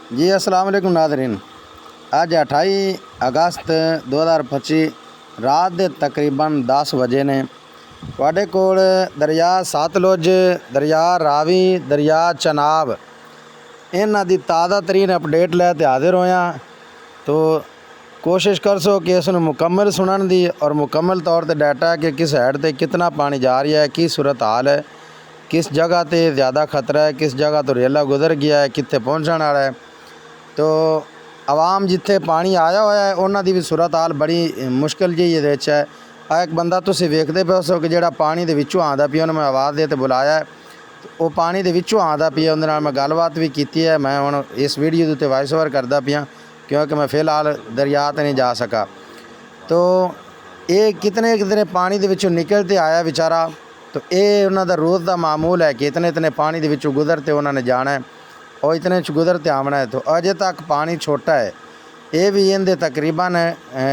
जी अस्सलाम वालेकुम नाज़रीन। अज 28 अगस्त 2025 रात के तकरीबन 10 बजे ने तुहाडे कोल दरिया सतलुज, दरिया रावी, दरिया चनाब इन्हां दी ताज़ा तरीन अपडेट लैके हाजिर होया। तो कोशिश कर सो कि इसनूं मुकम्मल सुनन दी और मुकम्मल तौर पर डाटा कि किस हैड ते कितना पानी जा रहा है, की सूरत हाल है, किस जगह ते ज़्यादा खतरा है, किस जगह तो रेला गुजर गया है, कित्थे पहुँचण वाला है। तो आवाम जिथे पानी आया हुआ है उन्हों की भी सूरत हाल बड़ी मुश्किल जी ये है। आ एक बंदा तुसीं वेखदे पे हो कि जिहड़ा पानी दे विचों आंदा पिया, उन्हें मैं आवाज़ दे ते बुलाया है। वो पानी दे विचों आंदा पिया, उहदे नाल मैं गलबात भी की है। मैं हुण इस वीडियो के उत्ते वॉइस ओवर करदा पिया क्योंकि मैं फिलहाल दरिया ते नहीं जा सका। तो ये कितने कितने पानी दे विचों निकल ते आया बेचारा। तो ये उन्हां दा रोज़ का मामूल है कि इतने इतने पानी दे विचों गुजरते उन्होंने जाना है और इतने गुजरते आमना है। तो अजे तक पानी छोटा है, ये भी इनके तकरीबन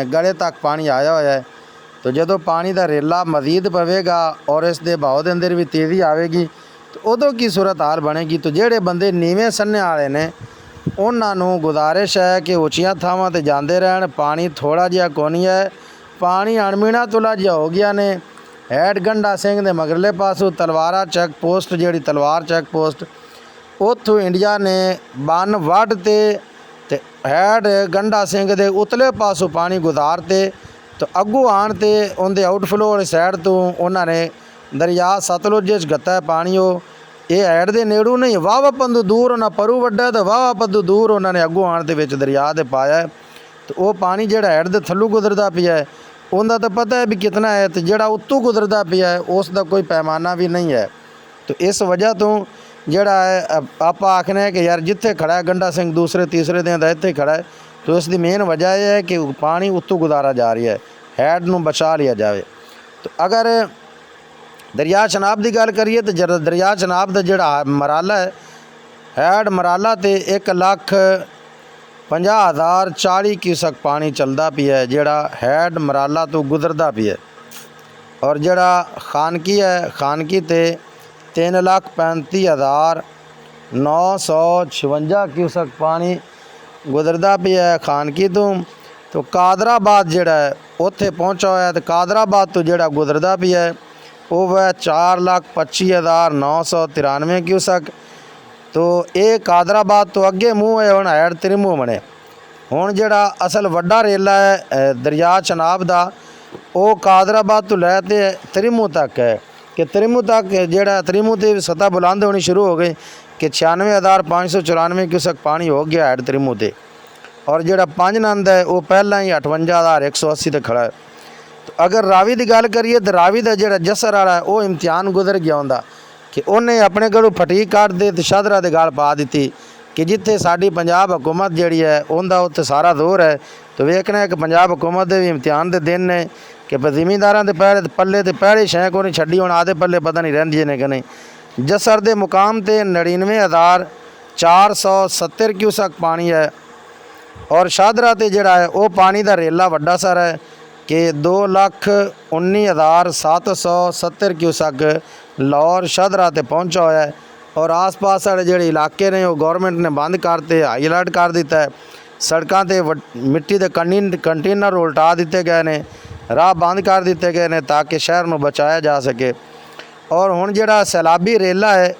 गले तक पानी आया हुआ है। तो जो पानी का रेला मजीद पवेगा और इस दे बहाव के अंदर भी तेज़ी आएगी तो उदों की सूरत हाल बनेगी। तो जोड़े बंदे नीवें सन्ने वाले ने उन्होंने गुजारिश है कि उचिया थावां ते जाते रहन। पानी थोड़ा जिहा कोनी है, पानी अणमीना तुला जिहा हो गया ने। हैड गंडा सिंह के मगरले पासों तलवारा चैक पोस्ट, जी तलवार चैक पोस्ट, उत्थों इंडिया ने बन वढ़ते ते हैड गंडा सिंह के उतले पासों पानी गुजारते। तो अगू आन ते उनके आउटफ्लो वाली साइड तो उन्होंने दरिया सतलुज गत्ता है पानी। वो ये हैड के नेड़ू नहीं, वाह पंदू दूर उन्हें परू वड्डा तो वाह पंदू दूर उन्होंने अगू आन के विच दरिया दे पाया है। तो वह पानी जिहड़ा हैड के थल्लों गुजरता पिया है उनका तो पता है भी कितना है, तो जिहड़ा उत्तों गुजरता पिया है उसका कोई पैमाना भी नहीं है। तो इस वजह तो जिहड़ा है आप आखने है कि यार जिथे खड़ा है गंडा सिंह दूसरे तीसरे दिन का इत्थे खड़ा है। तो इसकी मेन वजह यह है कि पानी उत्तों गुजारा जा रही है, हैड नूं बचा लिया जाए। तो अगर दरिया चनाब की गल करिए तो दरिया चनाब का जिहड़ा मराला है, हैड मराला तो 1,50,040 क्यूसक पानी चलता पिया है, जिहड़ा हैड मराला तो गुजरता पिया। और जिहड़ा खानकी है, खानकी ते 3,35,956 क्यूसक पानी गुजरता पिया है खानकी तो कादराबाद जिहड़ा है उत्थे पहुँचा हुआ है। तो कादराबाद तो जिहड़ा गुजरता पिया है वह है 4,25,993 क्यूसक। तो ये कादराबाद तो अगे मूँह है, हुण हैड त्रिमूह बने। हुण जिहड़ा असल वड्डा रेला है दरिया चनाब का वो कादराबाद तो लैते त्रिमूह तक है कि त्रिमूह तक जिहड़ा त्रिमूह की सतह बुलंद होनी शुरू हो गई कि 96,594 क्यूसक पानी हो गया हैड त्रिमूह ते। और जिहड़ा पंज नंद है वो पहला ही 58,180 ते खड़ा है। तो अगर रावी की गल करिए तो रावी का जिहड़ा जसर वाला है वो इम्तिहान गुजर गया होंदा कि उन्हें अपने घरों फटीक काट दे तो शादरा दे गल पा दी कि जिथे साडी पंजाब हुकूमत जिहड़ी है उनका उत्थे सारा जोर है। तो वेखना है कि पंजाब हुकूमत के भी इम्तिहान के दिन ने कि जिमींदारां दे पल्ले तो पहले शै को नहीं छड्डी, हुण आधे पल्ले पता नहीं रहिंदी ने कि नहीं। जसर के मुकाम ते 99,470 क्यूसक पानी है। और शादरा ते जिहड़ा है वो पानी का रेला वड्डा सारा है कि 2,19,770 क्यूसक लाहौर शादरा ते पहुँचा हुआ है। और आस पास वाले जिहड़े इलाके ने वो गौरमेंट ने बंद करते, हाई अलर्ट कर दिता है। सड़कों ते मिट्टी के कंटेनर उल्टा दिते गए ने, राह बंद कर दिते गए ने ताकि शहर में बचाया जा सके। और हुण जिहड़ा सैलाबी रेला है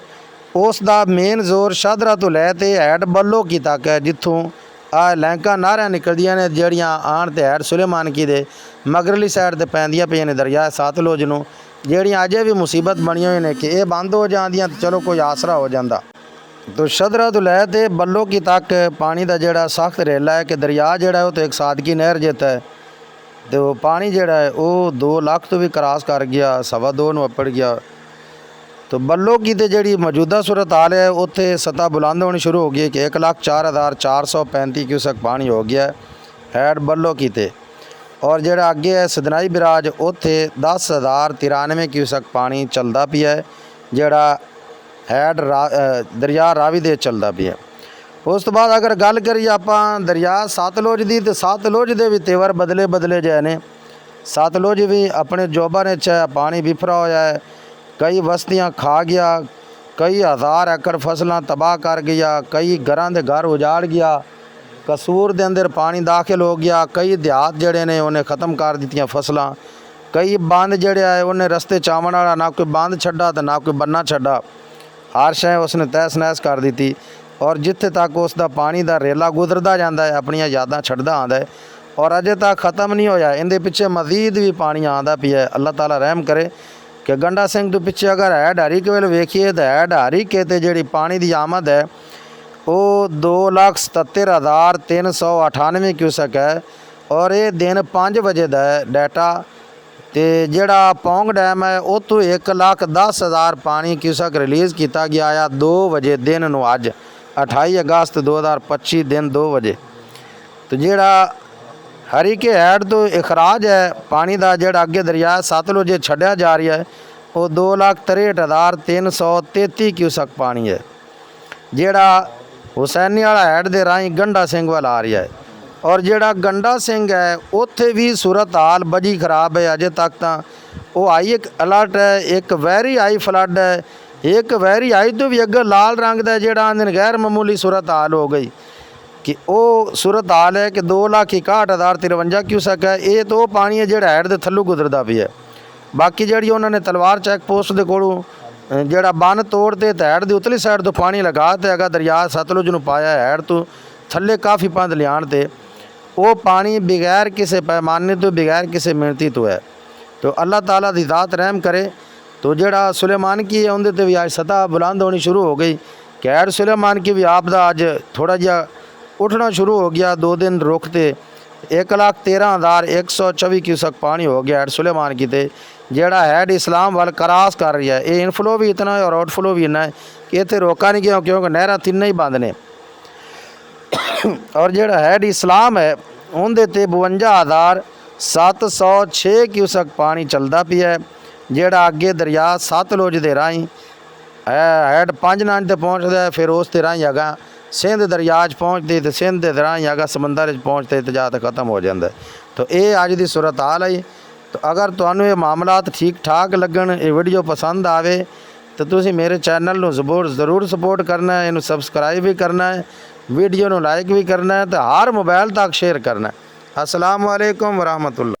उसका मेन जोर शादरा तो लैते हैड बल्लो की तक है, जिथों आ लैंका नाहरां निकलदियां ने जिहड़ियां आण ते हैड सुलेमानकी दे मगरली साइड ते पैंदियां पियां ने दरिया सतलुज नूं, जिहड़ियां अजे भी मुसीबत बनी हुई ने कि ये बंद हो जांदियां तो चलो कोई आसरा हो जाता। तो शादरा तो लैते बल्लो की तक पानी का जिहड़ा सख्त रेला है कि दरिया जिहड़ा है वो तो एक सादगी नहर जिता है। तो पानी जिहड़ा है वो 2 लाख तो भी क्रॉस कर गया, 2.25 नूं अपड़ गया। तो बल्लो की तो जी मौजूदा सूरत हाल है उत्थे सतह बुलंद होनी शुरू हो गई कि 1,04,435 क्यूसक पानी हो गया हैड बल्लो की ते। और जिहड़ा अगे है सदनाई बिराज उत्थे 10,093 क्यूसक पानी चलता पिया है, जिहड़ा हैड दरिया रावी दे चलता पिया। उस तो बाद अगर गल करिए आपां दरिया सतलुज की तो सतलुज के भी तेवर बदले बदले जाए ने। सतलुज भी अपने जोबा ने पानी बिफरा होया है, कई बस्तियां खा गया, कई हज़ार एकड़ फसलां तबाह कर गया, कई घरां दे घर उजाड़ गया, कसूर दे अंदर पानी दाखिल हो गया, कई देहात जड़े ने उन्हें ख़त्म कर दित्तियां फसलां, कई बंद जड़े है उन्हें रस्ते चावन वाला ना कोई बंद छड्डा तो ना कोई बन्ना छड्डा, हर शय उसने तहस नहस कर दी। और जिथे तक उसका पानी का रेला गुजरता जाता है अपनियां यादां छड्डदा आंदा है और अजे तक ख़त्म नहीं होया। इहदे पिछे मजीद भी पानी आंदा पिया। अल्लाह ताला रहम करे कि गंडा सिंह तो पिछे अगर है ढारी के वेल वेखिए तो है ढारी के ते जिहड़ी पानी की आमद है वो 2,77,398 क्यूसक है और ये दिन 5 बजे का है डाटा। तो जिहड़ा पौंग डैम है वो तो 1,10,000 पानी क्यूसक रिलीज़ किया गया है 2 बजे दिन नूं अज 28 अगस्त 2025 दिन 2 बजे। तो जिहड़ा हरीके हैड तो इखराज है पानी का जिहड़ा अगे दरिया सतलुज छड्डिया जा रहा है वो 2,63,333 क्यूसक पानी है जिहड़ा हुसैनी वाला हैड दे राही गंडा सिंह वाल आ रहा है। और जिहड़ा गंडा सिंह है उत्थे भी सूरत हाल बड़ी खराब है। अजे तक तो वो हाई एक अलर्ट है, एक वैरी हाई फ्लड है, एक वैरी हाई तो भी अगर लाल रंग का जिहड़ा आंदे गैर मामूली सूरत हाल हो गई कि वो सूरत हाल है कि 2,61,053 क्यूसक है। ये तो पानी है जिहड़ा हैड दे थल्लों गुजरदा पिया। बाकी जिहड़ी उन्होंने तलवार चैक पोस्ट के कोलों जिहड़ा बन तोड़ ते हैड की उतली साइड तो पानी लगा तो अगर दरिया सतलुज नूं पाया हैड तो थल्ले काफ़ी पंध लियाण ते वो पानी बगैर किसी पैमाने तो बगैर किसी मिणती तो है। तो अल्लाह ताला दी ज़ात रहम करे। तो जिहड़ा सुलेमान की है उनके ते भी आज सतह बुलंद होनी शुरू हो गई कि हैड सुलेमान की भी आपदा अज थोड़ा जिहा उठना शुरू हो गया। 2 दिन रुकते 1,13,124 क्यूसक पानी हो गया हैड सुलेमान की ते जिहड़ा हैड इस्लाम वाल क्रॉस कर रहा है। ये इनफ्लो भी इतना है और आउटफ्लो भी इतना है कि इत्थे रोका नहीं गया क्योंकि नहरां तिन्ने ही बंद ने। और जिहड़ा हैड इस्लाम है उनदे ते 52,706 क्यूसक पानी चलदा पिया है जिहड़ा अगे दरिया सतलुज दे राही हैड 5 नंज ते पहुँचदा है, फिर उस ते राही अगा सिंध दरिया पहुँचते तो सिंध के राही अगर समंदर पहुँचते तो जाते ख़त्म हो जाता है। तो ये अज की सूरत हाल है। तो अगर तुहानू ये मामलात ठीक ठाक लगन, ये वीडियो पसंद आवे तो तुसी मेरे चैनल नूं ज़रूर सपोर्ट करना है, इनू सबसक्राइब भी करना है, वीडियो नूं लाइक भी करना है, तो हर मोबाइल तक शेयर करना है। अस्सलाम वालेकुम वरहमतुल्लाह।